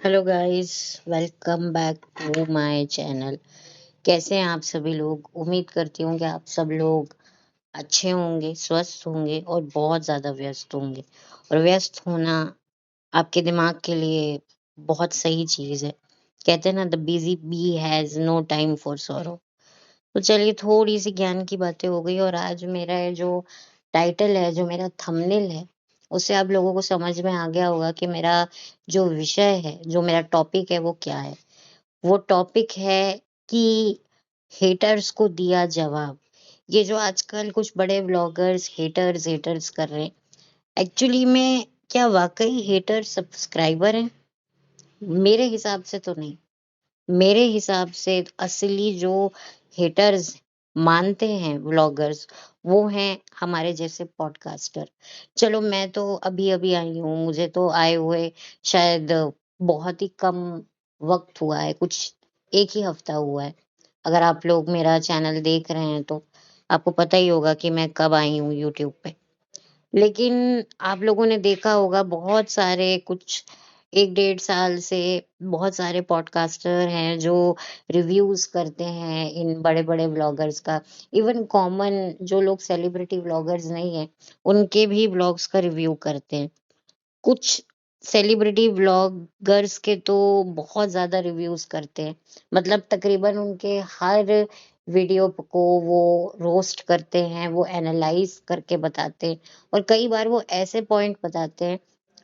Hello guys, welcome back to my channel. कैसे हैं आप सभी लोग? उम्मीद करती हूँ कि आप सब लोग अच्छे होंगे, स्वस्थ होंगे और बहुत ज़्यादा व्यस्त होंगे। और व्यस्त होना आपके दिमाग के लिए बहुत सही चीज़ है। कहते हैं ना, the busy bee has no time for sorrow. तो चलिए, थोड़ी सी ज्ञान की बातें हो गई और आज मेरा ये जो टाइटल है, जो मेरा थंबनेल है, उससे आप लोगों को समझ में आ गया होगा कि मेरा जो विषय है, जो मेरा टॉपिक है वो क्या है। वो टॉपिक है कि हेटर्स को दिया जवाब। ये जो आजकल कुछ बड़े व्लॉगर्स हेटर्स हेटर्स कर रहे हैं, एक्चुअली में क्या वाकई हेटर सब्सक्राइबर हैं? मेरे हिसाब से तो नहीं। मेरे हिसाब से असली जो हेटर्स मानते हैं व्लॉगर्स, वो हैं हमारे जैसे पॉडकास्टर। चलो, मैं तो अभी अभी आई हूँ, मुझे तो आए हुए शायद बहुत ही कम वक्त हुआ है, कुछ एक ही हफ्ता हुआ है। अगर आप लोग मेरा चैनल देख रहे हैं तो आपको पता ही होगा कि मैं कब आई हूँ यूट्यूब पे। लेकिन आप लोगों ने देखा होगा, बहुत सारे कुछ 1 डेढ़ साल से बहुत सारे पॉडकास्टर हैं जो रिव्यूज़ करते हैं इन बड़े-बड़े व्लॉगर्स का। इवन कॉमन जो लोग सेलिब्रिटी व्लॉगर्स नहीं हैं, उनके भी व्लॉग्स का रिव्यू करते हैं। कुछ सेलिब्रिटी व्लॉगर्स के तो बहुत ज़्यादा रिव्यूज़ करते हैं। मतलब तकरीबन उनके हर वीडियो को वो रोस्ट करते हैं, वो एनालाइज़ करके बताते हैं और कई बार वो ऐसे पॉइंट बताते हैं,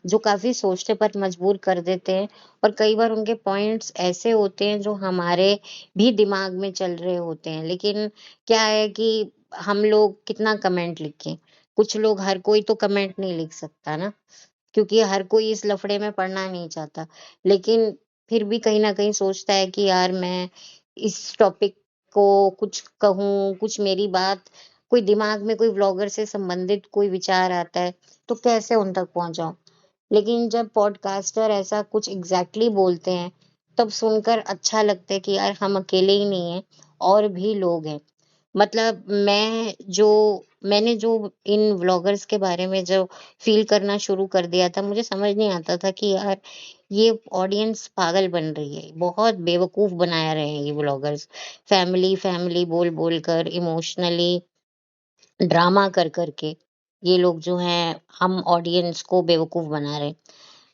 जो काफ़ी सोचने पर मजबूर कर देते हैं। और कई बार उनके पॉइंट्स ऐसे होते हैं जो हमारे भी दिमाग में चल रहे होते हैं। लेकिन क्या है कि हम लोग कितना कमेंट लिखें? कुछ लोग, हर कोई तो कमेंट नहीं लिख सकता ना। क्योंकि हर कोई इस लफड़े में पड़ना नहीं चाहता। लेकिन फिर भी कहीं न कहीं सोचता है कि यार, मैं इस टॉपिक को कुछ कहूँ, कुछ मेरी बात, कोई दिमाग में कोई व्लॉगर से संबंधित कोई विचार आता है, तो कैसे उन तक पहुँचाऊँ? लेकिन जब पॉडकास्टर ऐसा कुछ एग्ज़ैक्टली बोलते हैं, तब सुनकर अच्छा लगता है कि यार, हम अकेले ही नहीं हैं, और भी लोग हैं। मतलब मैंने जो इन व्लॉगर्स के बारे में जो फ़ील करना शुरू कर दिया था, मुझे समझ नहीं आता था कि यार, ये ऑडियंस पागल बन रही है, बहुत बेवकूफ़ बना रहे हैं ये व्लॉगर्स। फैमिली, फैमिली बोल-बोल कर, इमोशनली ड्रामा कर के, ये लोग जो हैं, हम ऑडियंस को बेवकूफ़ बना रहे हैं।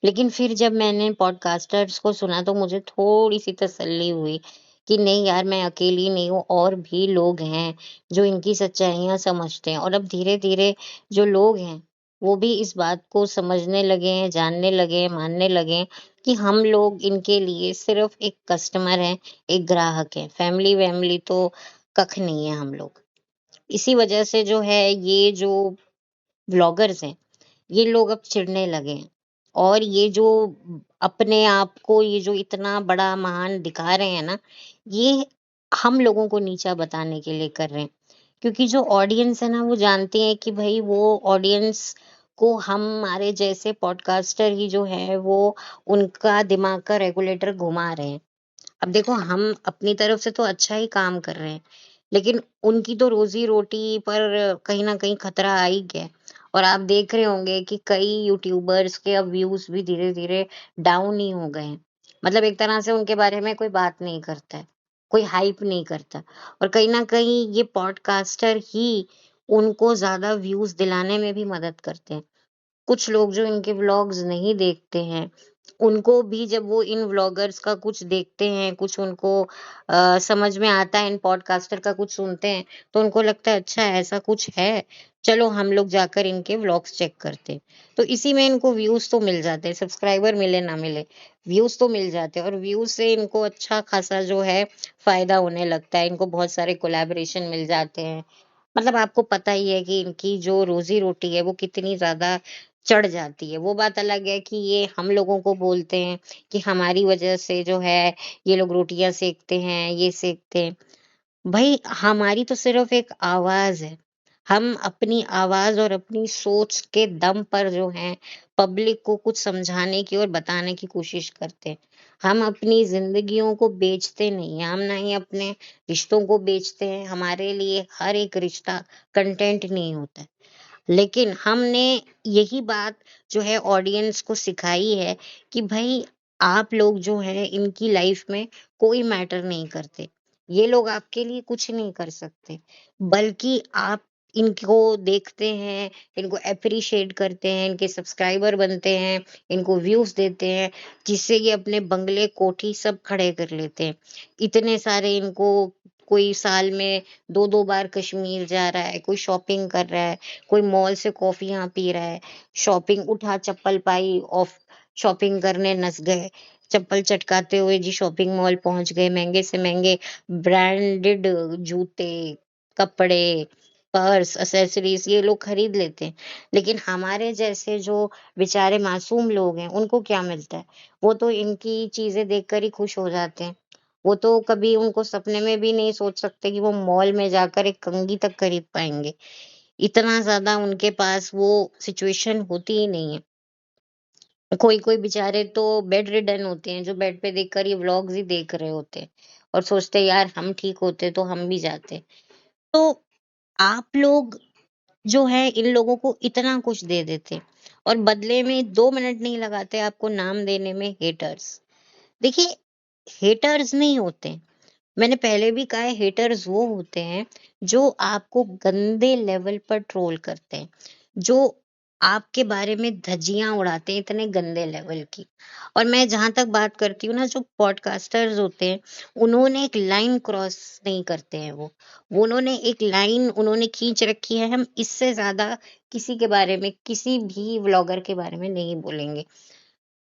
लेकिन फिर जब मैंने पॉडकास्टर्स को सुना तो मुझे थोड़ी-सी तसल्ली हुई कि नहीं यार, मैं अकेली नहीं हूँ, और भी लोग हैं जो इनकी सच्चाइयाँ समझते हैं। और अब धीरे-धीरे जो लोग हैं, वो भी इस बात को समझने लगे हैं, जानने लगे हैं, मानने लगे हैं कि हम लोग इनके लिए सिर्फ़ एक कस्टमर हैं, एक ग्राहक हैं। फैमिली-वैमिली तो कख नहीं है हम लोग। इसी वजह से जो है, ये जो व्लॉगर्स हैं, ये लोग अब चिढ़ने लगे हैं। और ये जो अपने आप को ये जो इतना बड़ा महान दिखा रहे हैं ना, ये हम लोगों को नीचा बताने के लिए कर रहे हैं। क्योंकि जो ऑडियंस है ना, वो जानती है कि भई वो ऑडियंस को हमारे जैसे पॉडकास्टर ही जो हैं, वो उनका दिमाग का रेगुलेटर घुमा रहे हैं। अब देखो, हम अपनी तरफ से तो अच्छा ही काम कर रहे हैं, लेकिन उनकी तो रोज़ी-रोटी पर कहीं न कहीं खतरा आ ही गया है। और आप देख रहे होंगे कि कई यूट्यूबर्स के अब व्यूज़ भी धीरे-धीरे डाउन ही हो गए हैं। मतलब एक तरह से उनके बारे में कोई बात नहीं करता है, कोई हाइप नहीं करता। और कहीं न कहीं ये पॉडकास्टर ही उनको ज़्यादा व्यूज़ दिलाने में भी मदद करते हैं। कुछ लोग जो इनके व्लॉग्स नहीं देखते हैं, उनको भी जब वो इन व्लॉगर्स का कुछ देखते हैं, कुछ उनको समझ में आता है, इन पॉडकास्टर का कुछ सुनते हैं, तो उनको लगता है अच्छा ऐसा कुछ है, चलो हम लोग जाकर इनके व्लॉग्स चेक करते हैं। तो इसी में इनको व्यूज़ तो मिल जाते हैं, सब्सक्राइबर मिले ना मिले, व्यूज़ तो मिल जाते हैं और व्यूज़ से इनको अच्छा खासा जो है फ़ायदा होने लगता है, इनको बहुत सारे कोलैबोरेशन मिल जाते हैं। मतलब आपको पता ही है कि इनकी जो रोज़ी-रोटी है वो कितनी ज़्यादा चढ़ जाती है। वो बात अलग है कि ये हम लोगों को बोलते हैं कि हमारी वज़ह से जो है ये लोग रोटियाँ सेकते हैं, ये सेकते हैं। भई, हमारी तो सिर्फ़ एक आवाज़ है। हम अपनी आवाज़ और अपनी सोच के दम पर जो है पब्लिक को कुछ समझाने की और बताने की कोशिश करते हैं। हम अपनी ज़िंदगियों को बेचते नहीं हैं, हम ना ही अपने रिश्तों को बेचते हैं। हमारे लिए हर एक रिश्ता कंटेंट नहीं होता है। लेकिन हमने यही बात जो है ऑडियंस को सिखाई है कि भई, आप लोग जो है इनकी लाइफ में कोई मैटर नहीं करते। ये लोग आपके लिए कुछ नहीं कर सकते, बल्कि आप इनको देखते हैं, इनको एप्रिशिएट करते हैं, इनके सब्सक्राइबर बनते हैं, इनको व्यूज़ देते हैं, जिससे ये अपने बंगले, कोठी सब खड़े कर लेते हैं। इतने सारे इनको कोई साल में 2-2 बार कश्मीर जा रहा है, कोई शॉपिंग कर रहा है, कोई मॉल से कॉफ़ियाँ पी रहा है, शॉपिंग उठा चप्पल पाई ऑफ शॉपिंग करने नस गए, चप्पल चटकाते हुए जी शॉपिंग मॉल पहुँच गए, महँगे से महँगे ब्रांडेड जूते, कपड़े, पर्स, एक्सेसरीज़ ये लोग खरीद लेते हैं। लेकिन हमारे जैसे जो बेचारे मासूम लोग हैं, उनको क्या मिलता है? वो तो इनकी चीज़ें देखकर ही खुश हो जाते हैं। वो तो कभी उनको सपने में भी नहीं सोच सकते कि वो मॉल में जाकर एक कंघी तक खरीद पाएँगे। इतना ज़्यादा उनके पास वो सिचुएशन होती ही नहीं है। कोई-कोई बेचारे तो बेड रिडन होते हैं, जो बेड पे देखकर ये व्लॉग्स ही देख रहे होते हैं और सोचते हैं यार हम ठीक होते तो हम भी जाते। तो आप लोग जो है इन लोगों को इतना कुछ दे देते हैं और बदले में 2 मिनट नहीं लगाते आपको नाम देने में हेटर्स। देखिए, हेटर्स नहीं होते, मैंने पहले भी कहा है हेटर्स वो होते हैं जो आपको गंदे लेवल पर ट्रोल करते हैं, जो आपके बारे में धज्जियां उड़ाते हैं इतने गंदे लेवल की। और मैं जहां तक बात करती हूँ ना, जो पॉडकास्टर्स होते हैं उन्होंने एक लाइन क्रॉस नहीं करते हैं वो उन्होंने एक लाइन उन्होंने खींच रखी है, हम इससे ज्यादा किसी के बारे में, किसी भी व्लॉगर के बारे में नहीं बोलेंगे।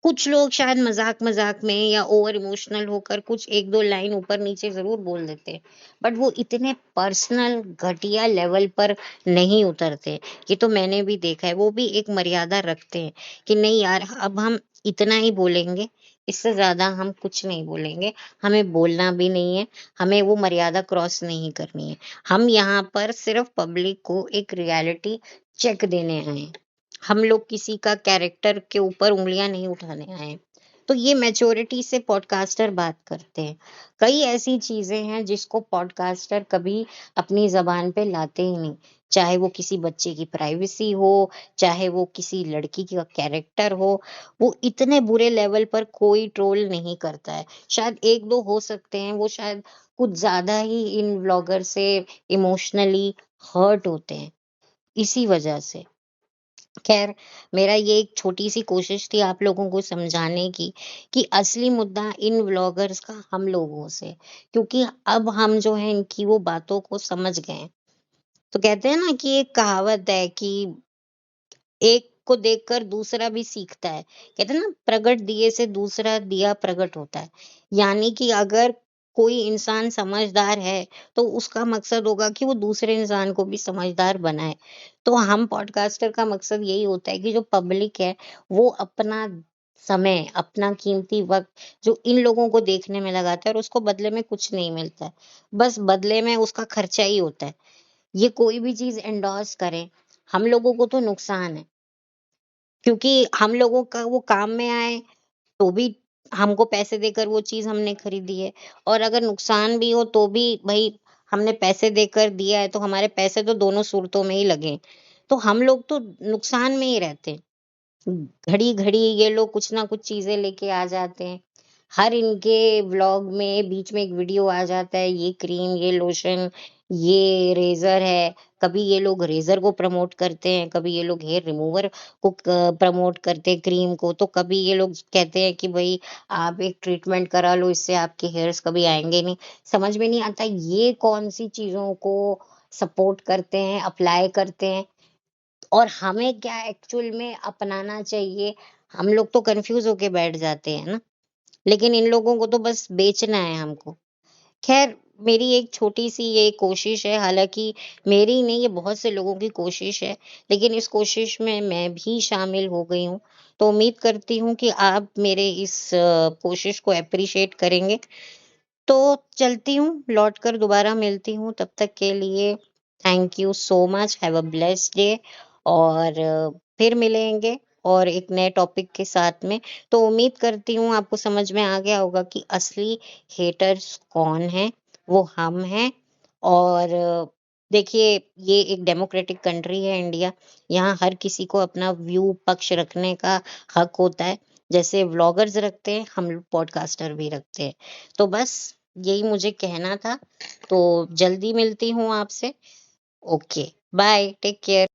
कुछ लोग शायद मज़ाक-मज़ाक में या ओवर इमोशनल होकर कुछ 1-2 लाइन ऊपर-नीचे ज़रूर बोल देते हैं, बट वो इतने पर्सनल घटिया लेवल पर नहीं उतरते। ये तो मैंने भी देखा है, वो भी एक मर्यादा रखते हैं कि नहीं यार अब हम इतना ही बोलेंगे, इससे ज़्यादा हम कुछ नहीं बोलेंगे, हमें बोलना भी नहीं है, हमें वो मर्यादा क्रॉस नहीं करनी है। हम यहाँ पर सिर्फ़ पब्लिक को एक रियलिटी चेक देने आए हैं। हम लोग किसी का कैरेक्टर के ऊपर उँगलियाँ नहीं उठाने आए हैं। तो ये मैच्योरिटी से पॉडकास्टर बात करते हैं। कई ऐसी चीज़ें हैं जिसको पॉडकास्टर कभी अपनी ज़बान पे लाते ही नहीं। चाहे वो किसी बच्चे की प्राइवेसी हो, चाहे वो किसी लड़की का कैरेक्टर हो, वो इतने बुरे लेवल पर कोई ट्रोल नहीं करता है। शायद 1-2 हो सकते हैं, वो शायद कुछ ज़्यादा ही इन व्लॉगर से इमोशनली हर्ट होते हैं, इसी वजह से। खैर, मेरा ये एक छोटी-सी कोशिश थी आप लोगों को समझाने की कि असली मुद्दा इन व्लॉगर्स का हम लोगों से, क्योंकि अब हम जो है इनकी वो बातों को समझ गए हैं। तो कहते हैं ना कि एक कहावत है कि एक को देखकर दूसरा भी सीखता है। कहते हैं ना, प्रगट दिए से दूसरा दिया प्रगट होता है। यानी कि अगर कोई इंसान समझदार है, तो उसका मकसद होगा कि वो दूसरे इंसान को भी समझदार बनाए। तो हम पॉडकास्टर का मकसद यही होता है कि जो पब्लिक है, वो अपना समय, अपना कीमती वक़्त जो इन लोगों को देखने में लगाता है और उसको बदले में कुछ नहीं मिलता है। बस बदले में उसका खर्चा ही होता है। ये कोई भी चीज़ एंडोर्स करें, हम लोगों को तो नुकसान है। क्योंकि हम लोगों का वो काम में आए, तो भी हमको पैसे देकर वो चीज़ हमने खरीदी है, और अगर नुकसान भी हो तो भी भई हमने पैसे देकर दिया है, तो हमारे पैसे तो दोनों सूरतों में ही लगे। तो हम लोग तो नुकसान में ही रहते हैं। घड़ी-घड़ी ये लोग कुछ ना कुछ चीज़ें लेके आ जाते हैं। हर इनके व्लॉग में बीच में एक वीडियो आ जाता है, ये क्रीम, ये लोशन, ये रेज़र है। कभी ये लोग रेज़र को प्रमोट करते हैं, कभी ये लोग हेयर रिमूवर को प्रमोट करते हैं क्रीम को, तो कभी ये लोग कहते हैं कि भई आप एक ट्रीटमेंट करा लो, इससे आपके हेयर्स कभी आएँगे नहीं। समझ में नहीं आता ये कौन-सी चीज़ों को सपोर्ट करते हैं, अप्लाई करते हैं। और हमें क्या एक्चुअल में अपनाना चाहिए, हम लोग तो कन्फ्यूज़ होके बैठ जाते हैं ना, लेकिन इन लोगों को तो बस बेचना है हमको। ख़ैर, मेरी एक छोटी-सी ये कोशिश है, हालाँकि मेरी ही नहीं, ये बहुत से लोगों की कोशिश है, लेकिन इस कोशिश में मैं भी शामिल हो गई हूँ। तो उम्मीद करती हूँ कि आप मेरे इस कोशिश को एप्रिशिएट करेंगे। तो चलती हूँ, लौटकर दोबारा मिलती हूँ, तब तक के लिए thank you so much, have a blessed day, और फिर मिलेंगे और एक नए टॉपिक के साथ में। तो उम्मीद करती हूँ आपको समझ में आ गया होगा कि असली हेटर्स कौन हैं, वो हम हैं। और देखिए, ये एक डेमोक्रेटिक कंट्री है इंडिया, यहाँ हर किसी को अपना व्यू पक्ष रखने का हक होता है। जैसे व्लॉगर्स रखते हैं, हम लोग पॉडकास्टर भी रखते हैं। तो बस यही मुझे कहना था। तो जल्दी मिलती हूँ आपसे। Okay, bye, take care.